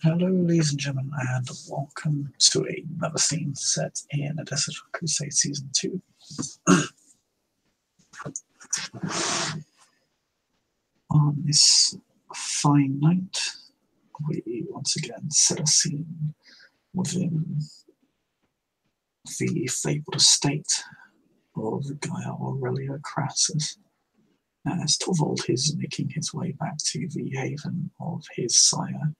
Hello, ladies and gentlemen, and welcome to another scene set in A Desert Crusade Season 2. On this fine night, we once again set a scene within the fabled estate of Gaia Aurelia Crassus, as Thorvuld is making his way back to the haven of his sire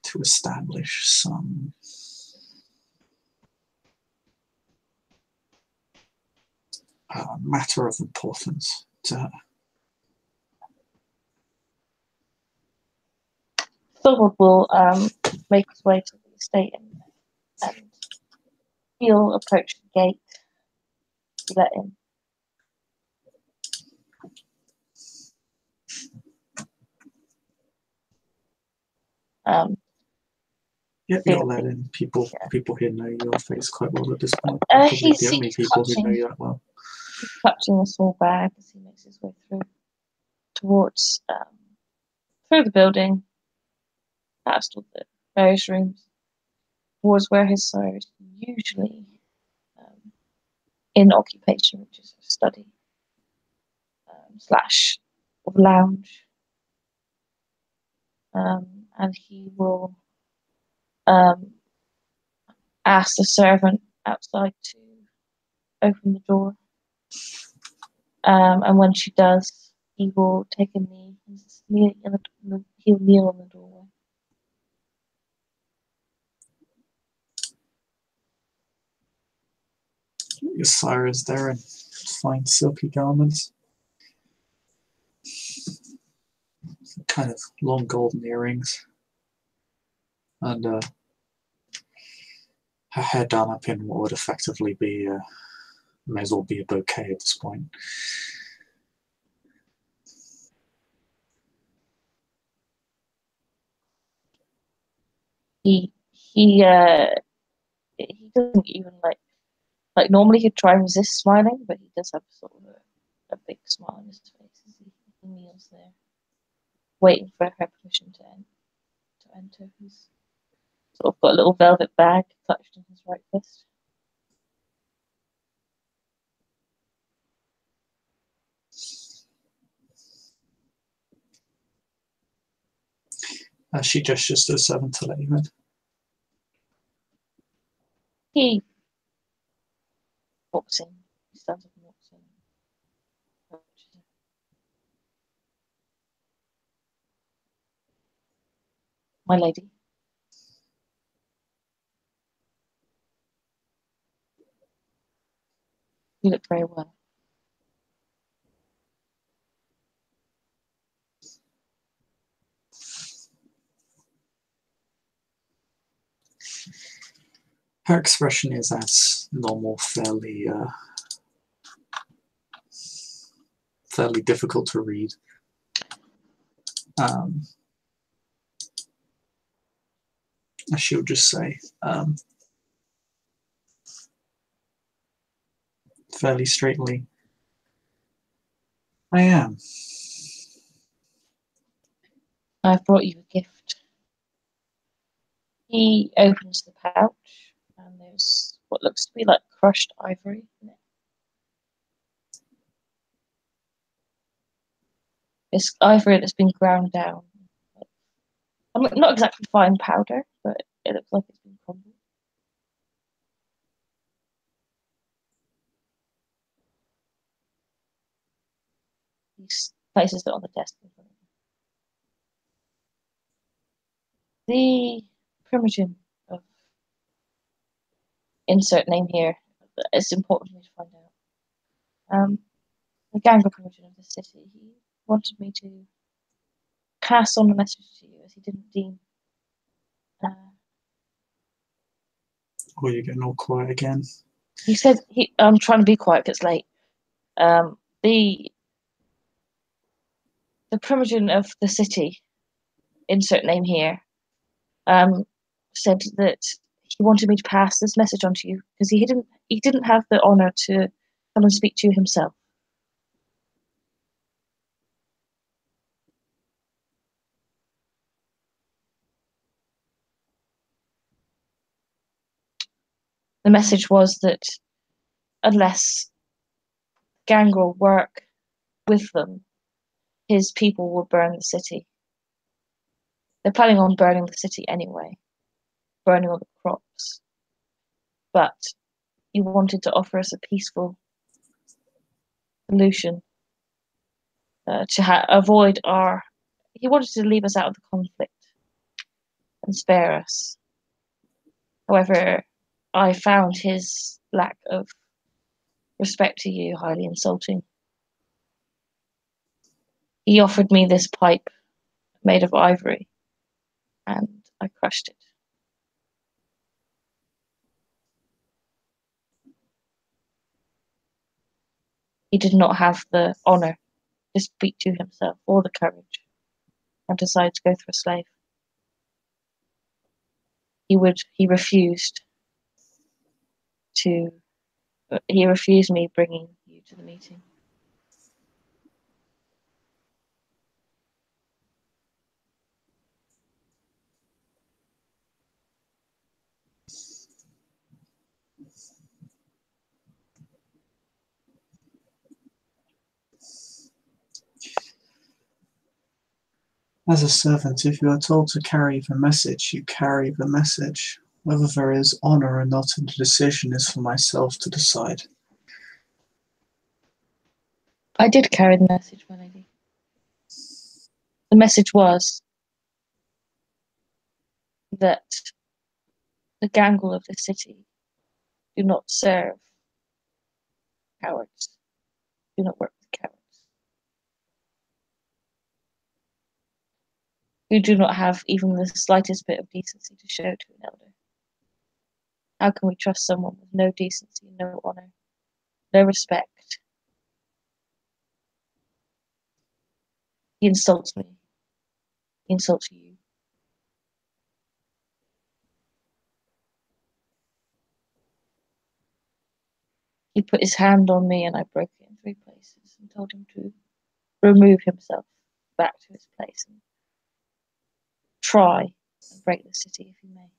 to establish some matter of importance to her. Thorvuld will make his way to the estate and he'll approach the gate to let in. Yep, you're let in. People here know your face quite well at this point. He's the only people who know you that well. He's clutching a small bag as he makes his way towards through the building, past all the various rooms, towards where his sire is usually in occupation, which is a study slash lounge. And he will ask the servant outside to open the door. And when she does, he will take a knee. He'll kneel in the doorway. Your sire is there in fine silky garments, kind of long golden earrings, and her hair done up in what would effectively be, may as well be a bouquet at this point. He doesn't even like normally he'd try and resist smiling, but he does have sort of a big smile on his face as he kneels there, waiting for her permission to enter. He's sort of got a little velvet bag clutched in his right fist. She gestures to the servant to let you in. He walks in. He stands up and walks in. My lady. You look very well. Her expression is as normal, fairly difficult to read. She'll just say, fairly straightly, I am. I've brought you a gift. He opens the pouch, and there's what looks to be like crushed ivory in it. It's ivory that's been ground down. I mean, not exactly fine powder, but it looks like it's been crumbled. He places it on the desk in front of him. The primogen of insert name here. It's important for me to find out. The gang primogen of the city. He wanted me to pass on the message to you, as he didn't deem. Oh, you're getting all quiet again. He said I'm trying to be quiet because it's late. The primogen of the city, insert name here, said that he wanted me to pass this message on to you because he didn't have the honor to come and speak to you himself. The message was that unless Gangrel work with them, his people will burn the city. They're planning on burning the city anyway, burning all the crops. But he wanted to offer us a peaceful solution to avoid our. He wanted to leave us out of the conflict and spare us. However, I found his lack of respect to you highly insulting. He offered me this pipe made of ivory, and I crushed it. He did not have the honor to speak to himself or the courage and decide to go through a slave. He refused me bringing you to the meeting. As a servant, if you are told to carry the message, you carry the message. Whether there is honor or not in the decision is for myself to decide. I did carry the message, my lady. The message was that the Gangrel of the city do not serve cowards, do not work with cowards, who do not have even the slightest bit of decency to show to an elder. How can we trust someone with no decency, no honor, no respect? He insults me. He insults you. He put his hand on me and I broke it in 3 places and told him to remove himself back to his place and try and break the city if he may.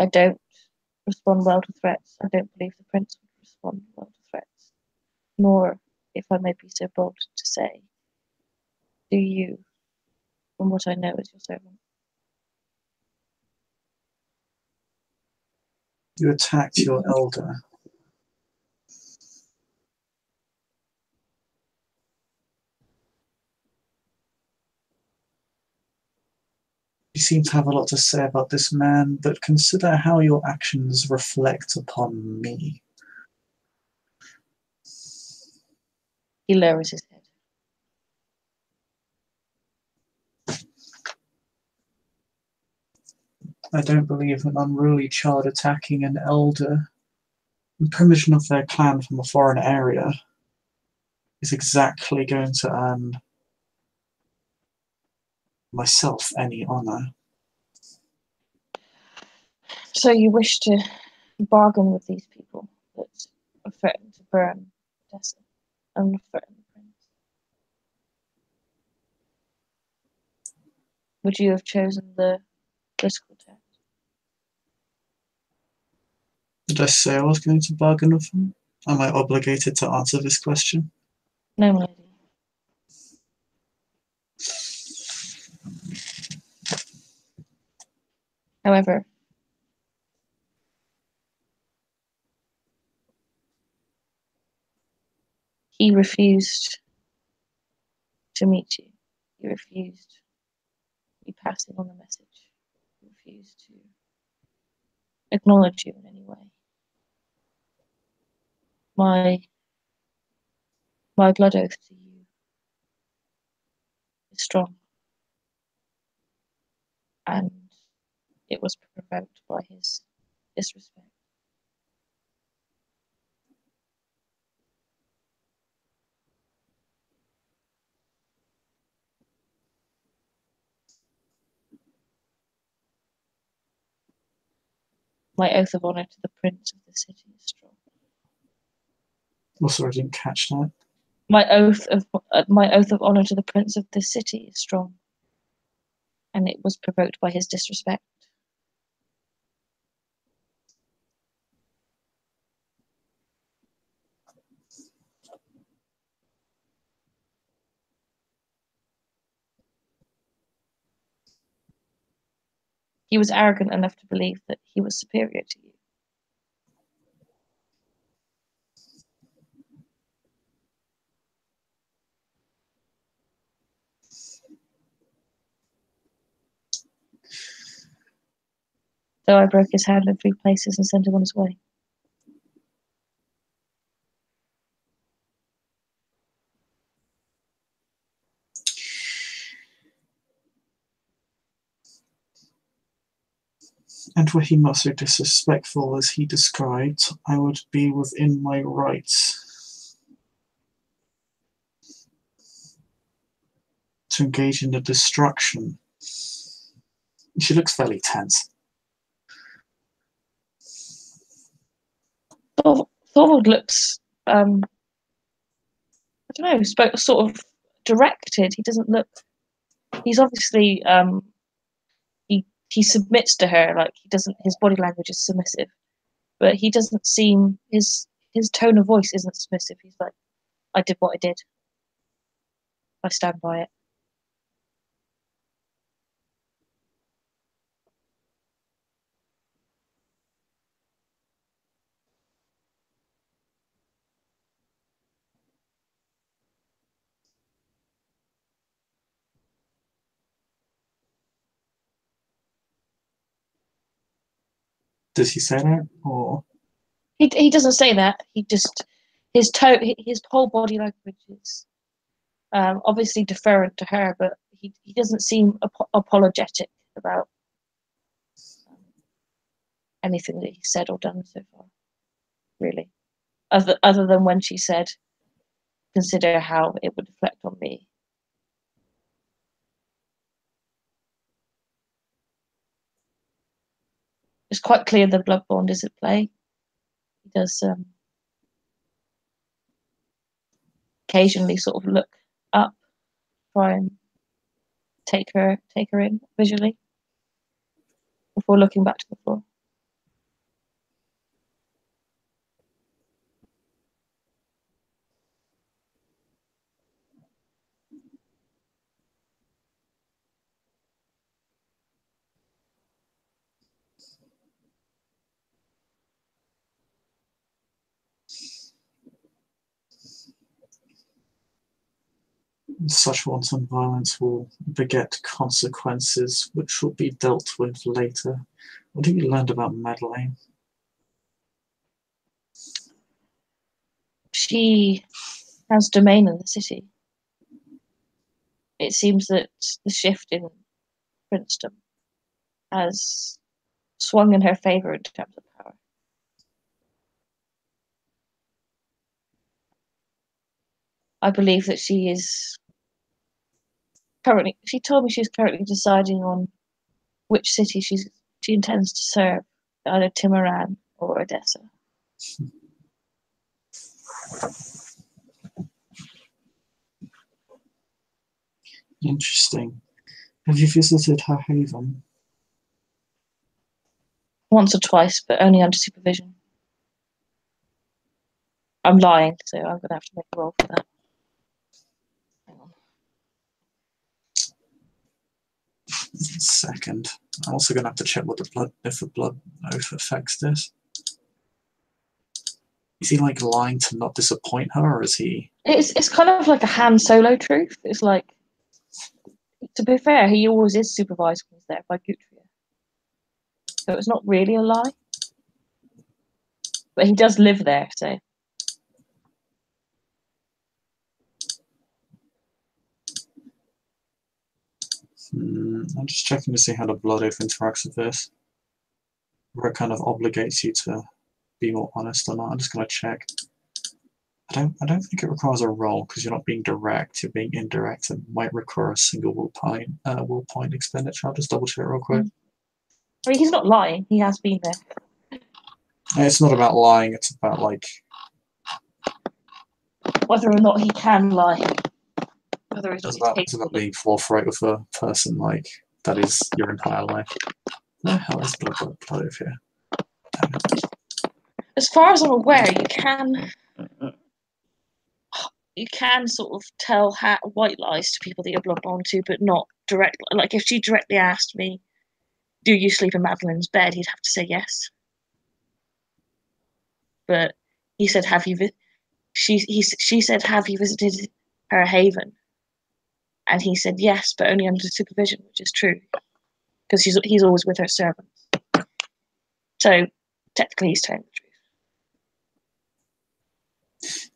I don't respond well to threats. I don't believe the prince would respond well to threats, nor, if I may be so bold to say, do you, from what I know as your servant. You attacked your elder. You seem to have a lot to say about this man, but consider how your actions reflect upon me. He lowers his head. I don't believe an unruly child attacking an elder in permission of their clan from a foreign area is exactly going to earn myself any honor. So you wish to bargain with these people that are threatened to burn Tessa and threaten the prince? Would you have chosen the political tact? Did I say I was going to bargain with them? Am I obligated to answer this question? No, my lady. However, he refused to meet you. He refused to be passing on the message. He refused to acknowledge you in any way. My blood oath to you is strong, and it was provoked by his disrespect. My oath of honor to the prince of the city is strong. Also, I didn't catch that. My oath of honor to the prince of this city is strong, and it was provoked by his disrespect. He was arrogant enough to believe that he was superior to you. So I broke his hand in 3 places and sent him on his way. And were he not so disrespectful as he described, I would be within my rights to engage in the destruction. She looks fairly tense. Thorvuld looks, I don't know, sort of directed. He doesn't look. He's obviously he submits to her, like he doesn't. His body language is submissive, but he doesn't seem his tone of voice isn't submissive. He's like, I did what I did. I stand by it. Does he say that, or he doesn't say that. He just his whole body language is obviously deferent to her, but he doesn't seem apologetic about anything that he said or done so far, really, other than when she said, consider how it would reflect on me. It's quite clear the blood bond is at play. He does occasionally sort of look up, try and take her in visually before looking back to the floor. such wanton violence will beget consequences which will be dealt with later? What have you learned about Madeleine? She has domain in the city. It seems that the shift in princedom has swung in her favour in terms of power. I believe that she is currently. She told me she's currently deciding on which city she intends to serve, either Timoran or Odessa. Interesting. Have you visited her haven? Once or twice, but only under supervision. I'm lying, so I'm going to have to make a roll for that. Hang on. Second. I'm also going to have to check if the blood oath affects this. Is he like lying to not disappoint her, or is he? It's kind of like a Han Solo truth. It's like, to be fair, he always is supervised when he's there by Gutria. So it's not really a lie. But he does live there, so. I'm just checking to see how the blood oath interacts with this. Where it kind of obligates you to be more honest or not. I'm just going to check. I don't think it requires a roll because you're not being direct, you're being indirect and might require a single will point expenditure. I'll just double check real quick. I mean, he's not lying, he has been there. It's not about lying, it's about like whether or not he can lie. Whether it's It's about being forthright with a person like that is your entire life. Where the hell is blood over here? Damn it. As far as I'm aware, you can sort of tell white lies to people that you're blood bond to, but not directly. Like if she directly asked me, "Do you sleep in Madeline's bed?" he'd have to say yes. But he said, "Have you?" She said, "Have you visited her haven?" And he said, "Yes, but only under supervision," which is true because he's always with her servants. So technically, he's telling the truth.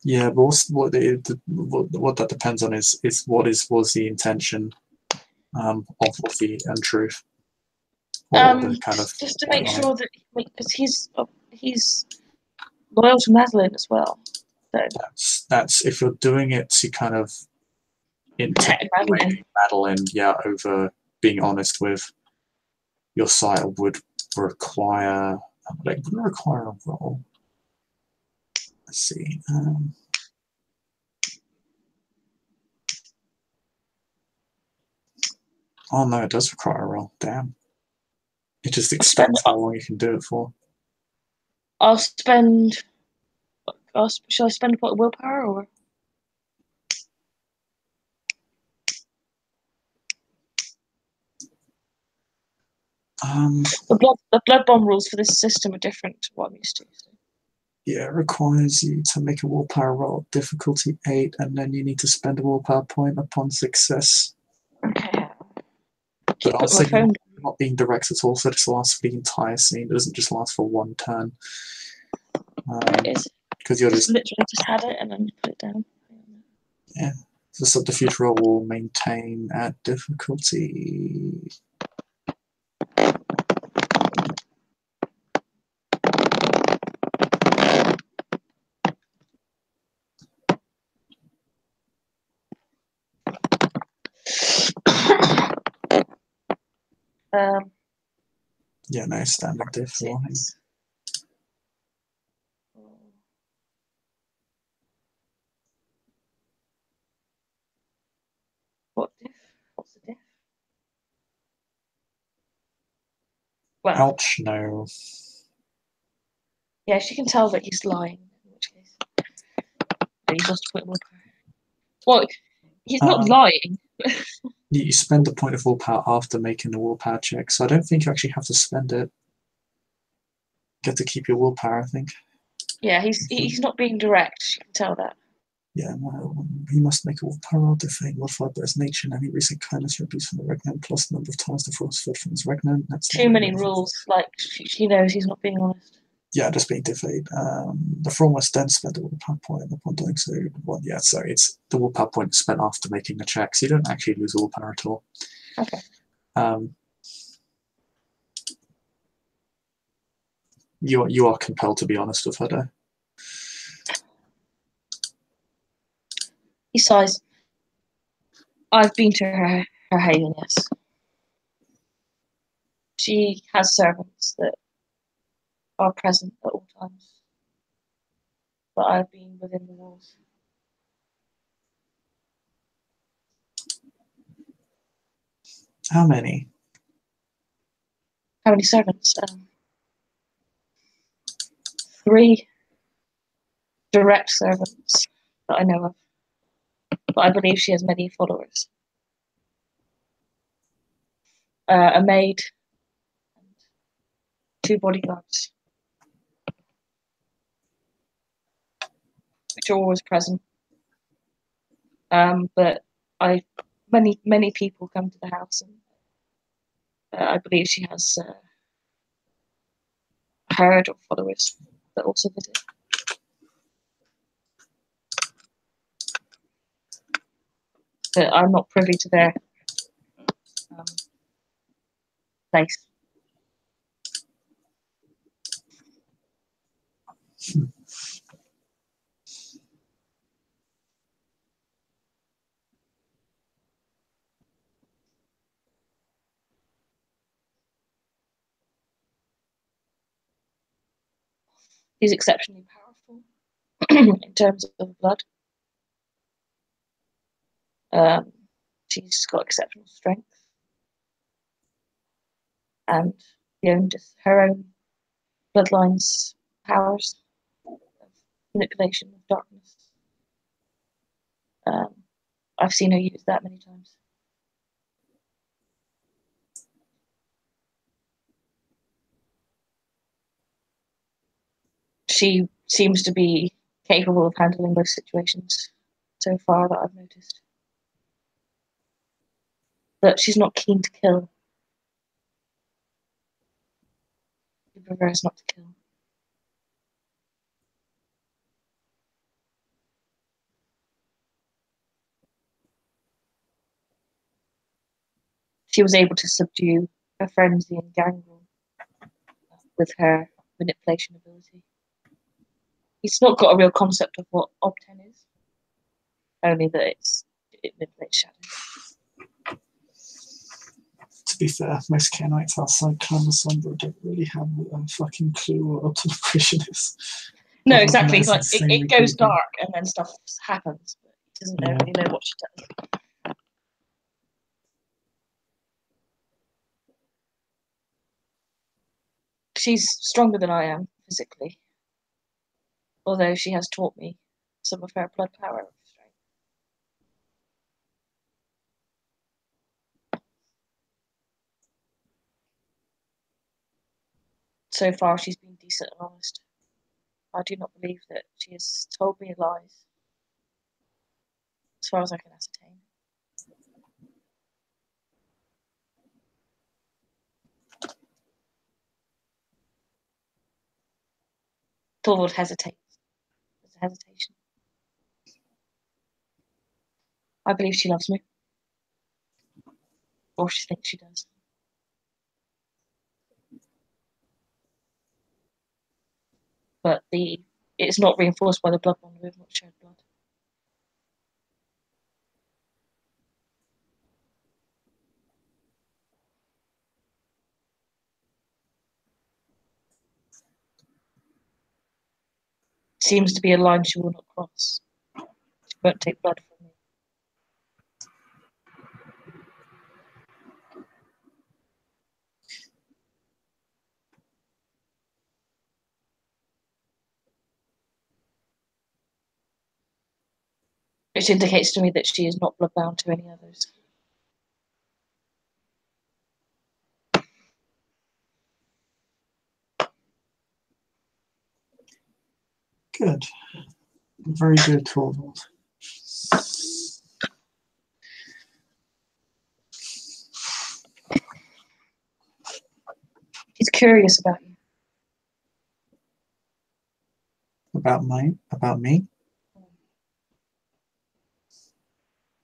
Yeah, but what that depends on is was the intention of the untruth, or the kind of just to make sure that because he's loyal to Madeline as well. So that's if you're doing it to kind of intimidate Madeline, yeah, over being honest with your sire would require. Like, wouldn't require a roll. Let's see. Oh no, it does require a roll. Damn. It just extends how long you can do it for. Shall I spend a point of willpower or? The blood bomb rules for this system are different to what I'm used to. So. Yeah, it requires you to make a willpower roll, difficulty 8, and then you need to spend a willpower point upon success. Okay. But also, you're not being direct at all, so this lasts for the entire scene. It doesn't just last for one turn. Because you're just literally just had it and then put it down. Yeah, the subterfuge roll will maintain at difficulty. Yeah, no standard diff warning. What diff? What's the diff? Well, ouch, no. Yeah, she can tell that he's lying, in which case. But he's lost a point of willpower. Well, he's not lying. You spend a point of willpower after making the willpower check, so I don't think you actually have to spend it. You get to keep your willpower, I think. Yeah, he's not being direct. She can tell that. Yeah, no, he must make a willpower roll defying modified by his nature and any recent kindness or abuse from the regnant, plus the number of times the frost fed from his regnant. That's too many rules. Like she knows he's not being honest. Yeah, just being defied. The thrall must then spend a willpower point upon doing so. Well, yeah, so it's the willpower point spent after making the check, so you don't actually lose willpower at all. Okay. You are compelled to be honest with her, though. He sighs. I've been to her haven, yes. She has servants that are present at all times. But I've been within the walls. How many? How many servants? 3 direct servants that I know of. But I believe she has many followers. A maid and 2 bodyguards, which are always present. But many people come to the house, and I believe she has a herd of followers that also visit. But I'm not privy to their place. He's exceptionally powerful in terms of blood. She's got exceptional strength and beyond her own bloodline's powers of manipulation of darkness. I've seen her use that many times. She seems to be capable of handling most situations so far that I've noticed. But she's not keen to kill. She prefers not to kill. She was able to subdue her frenzy and gangrel with her manipulation ability. He's not got a real concept of what Ob-10 is, only that it manipulates shadows. To be fair, most Canaanites outside Clan Sombra don't really have a fucking clue what observation is. No, exactly. Like it goes dark and then stuff happens, but he doesn't really know what she does. She's stronger than I am physically, although she has taught me some of her blood power. So far, she's been decent and honest. I do not believe that she has told me lies, as far as I can ascertain. Thorvuld hesitates. There's a hesitation. I believe she loves me, or she thinks she does. But it's not reinforced by the blood bond. We have not shared blood. Seems to be a line she will not cross. She won't take blood from me. Which indicates to me that she is not bloodbound to any others. Good. Very good, Thorvuld. She's curious about you. About me?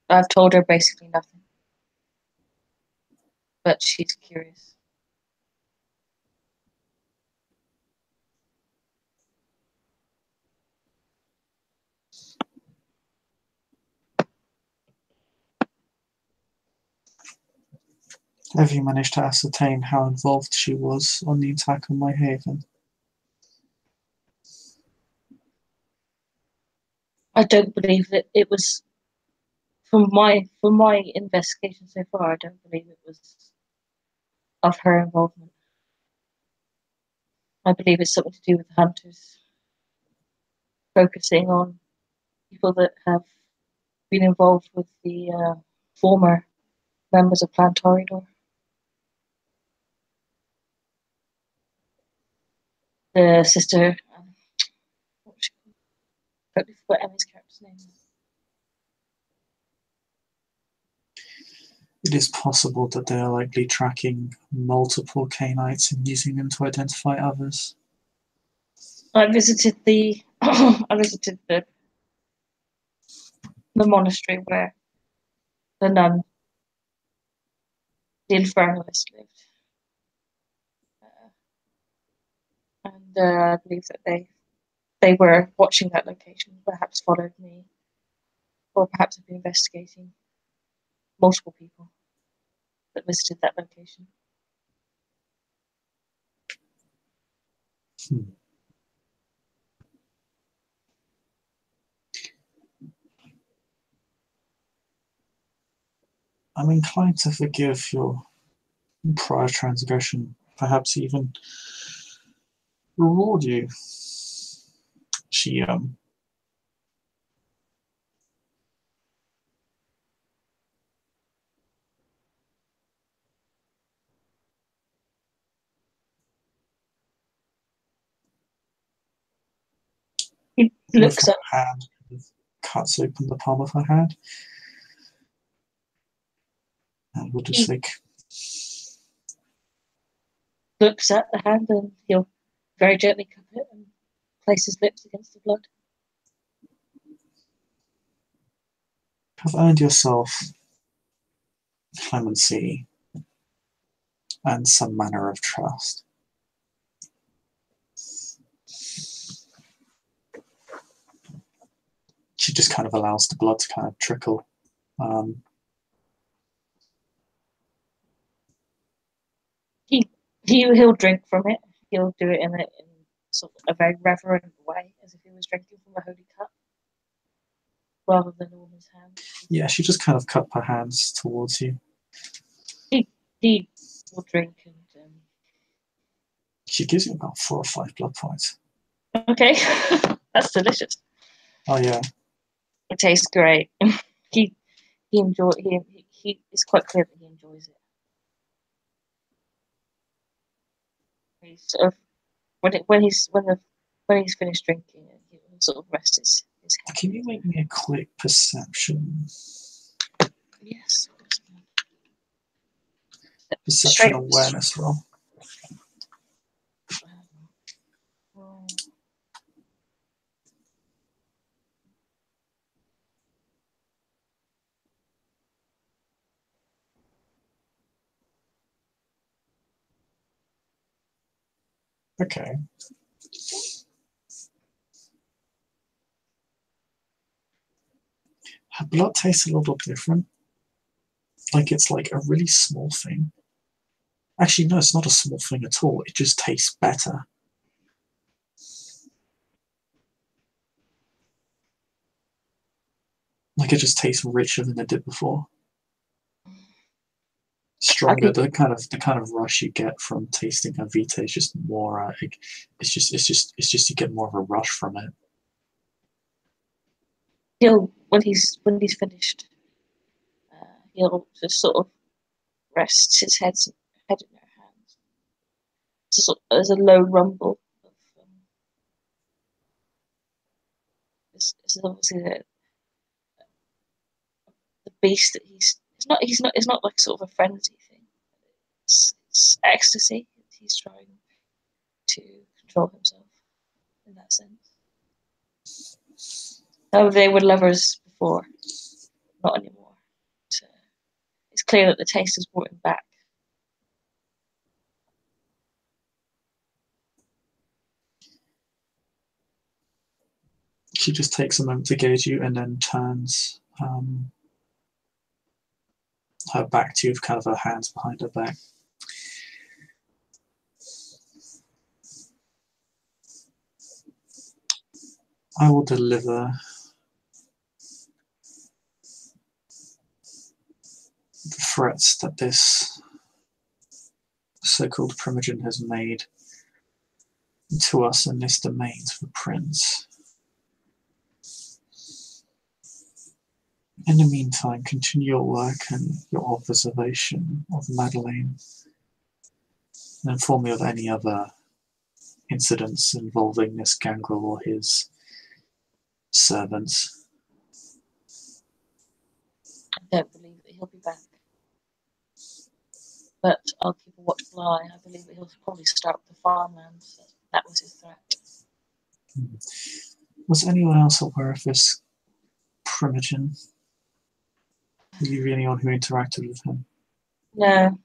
I've told her basically nothing. But she's curious. Have you managed to ascertain how involved she was on the attack on my haven? I don't believe that it was, from my investigation so far, I don't believe it was of her involvement. I believe it's something to do with the hunters focusing on people that have been involved with the former members of Clan Toreador. The sister, what's she called? I totally forgot Emmy's character's name. It is possible that they are likely tracking multiple Canaanites and using them to identify others. I visited the the monastery where the nun, the infernalist, lived. And I believe that they were watching that location, perhaps followed me, or perhaps have been investigating multiple people that visited that location. I'm inclined to forgive your prior transgression, perhaps even reward you. She He with looks her up. hand cuts open the palm of her hand and will just He like looks at the hand and he'll very gently cup it and place his lips against the blood. have earned yourself clemency and some manner of trust. She just kind of allows the blood to kind of trickle. He'll drink from it. He'll do it in sort of a very reverent way, as if he was drinking from a holy cup, rather than all in his hand. Yeah, she just kind of cupped her hands towards you. He will drink and. She gives you about 4 or 5 blood points. Okay, that's delicious. Oh yeah. It tastes great. he enjoy he it's quite clear that he enjoys it. He's sort of when he's finished drinking, he will sort of rest his head. Can you make me a quick perception? Yes. Perception awareness roll. Okay. Her blood tastes a little different. Like it's like a really small thing. Actually, no, it's not a small thing at all. It just tastes better. Like it just tastes richer than it did before. Stronger. The kind of rush you get from tasting a Vita is just more. It's just you get more of a rush from it. When he's finished, he'll just sort of rest his head in her hands. There's a low rumble. This is obviously the beast that it's not like sort of a frenzy thing. It's ecstasy. He's trying to control himself in that sense. Oh, they were lovers before, not anymore. It's clear that the taste has brought him back. She just takes a moment to gauge you and then turns her back to you, with kind of her hands behind her back. I will deliver the threats that this so-called Primogen has made to us in this domain to the prince. In the meantime, continue your work and your observation of Madeleine, and inform me of any other incidents involving this gangrel or his servants. I don't believe that he'll be back, but I'll keep a watchful eye. I believe that he'll probably start with the farmlands. That was his threat. Was anyone else aware of this Primogen? Were you anyone who interacted with him? No,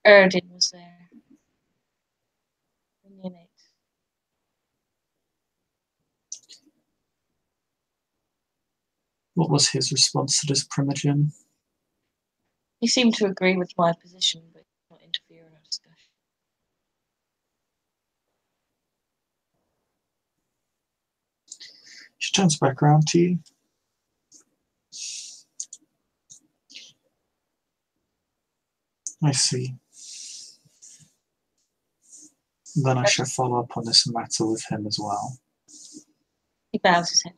Erdin was there. Unit. What was his response to this Primogen? He seemed to agree with my position, but not interfere in our discussion. She turns back around to you. I see. Then I shall follow up on this matter with him as well. He bows his head.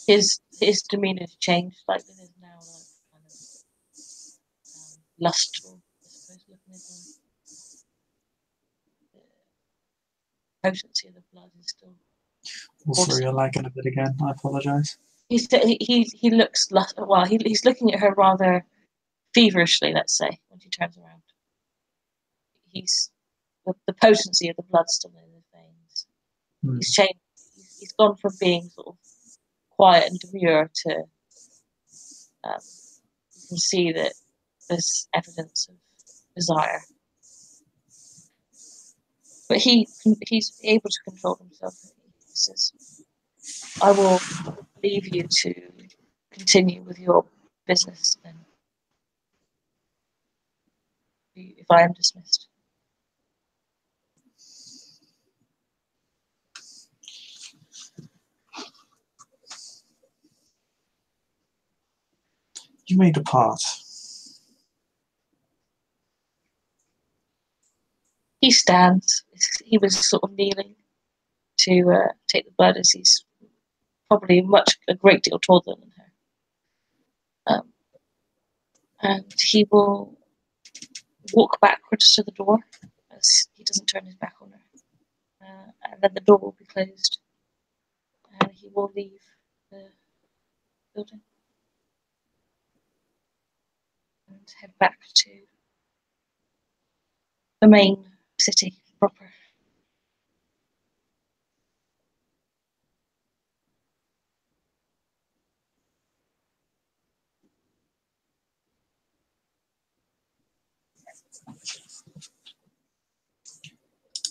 His demeanour has changed slightly. There's now like kind of lustful, I suppose, looking at him. The potency of the blood is still. Also, you're lagging a bit again. I apologise. He looks well. He's looking at her rather feverishly. Let's say when she turns around. He's the potency of the blood still in his veins. He's changed. He's gone from being sort of quiet and demure to. You can see that there's evidence of desire, but he's able to control himself. He says, "I will leave you to continue with your business then, if I am dismissed." You may depart. He stands. He was sort of kneeling to take the blood, as he's probably a great deal taller than her. And he will walk backwards to the door as he doesn't turn his back on her. And then the door will be closed. And he will leave the building and head back to the main city proper.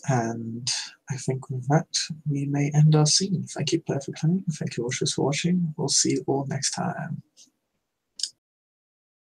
And I think with that, we may end our scene. Thank you perfectly. Thank you all for watching. We'll see you all next time.